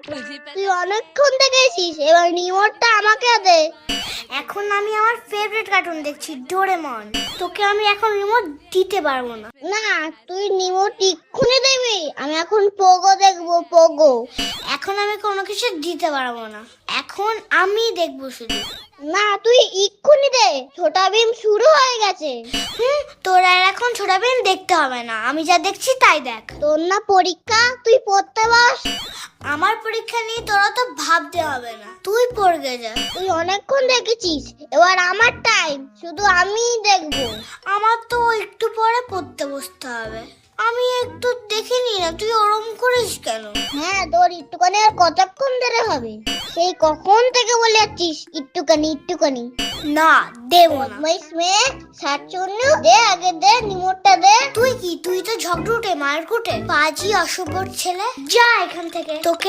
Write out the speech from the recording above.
তুই অনেকক্ষণ দেখেছিস, এবার রিমোটটা আমাকে দে। এখন আমি আমার ফেভারিট কার্টুন দেখছি, ডোরেমন। তোকে আমি এখন রিমোট দিতে পারবো না। না, তুই রিমোট এক্ষুনি দিবি। আমি এখন পোগো দেখবো, পোগো। এখন আমি কোনো কিছু দিতে পারবো না, এখন আমি দেখবো শুধু। না, তুই এক্ষুনি দে, ছোটা ভীম শুরু হয়ে গেছে। তোর আর এখন ছোটা ভীম দেখতে হবে না, আমি যা দেখছি তাই দেখ। তোর না পরীক্ষা, তুই পড়তে বস। আমার পরীক্ষা নিয়ে তোরা তো ভাবতে হবে না, তুই পড়বে যা। তুই অনেকক্ষণ দেখেছিস, এবার আমার টাইম, শুধু আমিই দেখবো। আমার তো একটু পরে পড়তে বসতে হবে, আমি একটু দেখিনি না, তুই ওরম করিস কেন? হ্যাঁ, তোর একটুখানি আর কতক্ষণ ধরে হবে? সেই কখন থেকে বলে যাচ্ছিস একটুখানি একটুখানি। না, দেবো না। বদমাইশ মেয়ে, শাকচুন্নি, দে আগে দে, রিমোটটা দে। তুই তো ঝগড়ুটে, মারকুটে, পাজি, অসভ্যর ছেলে। যা এখান থেকে, তোকে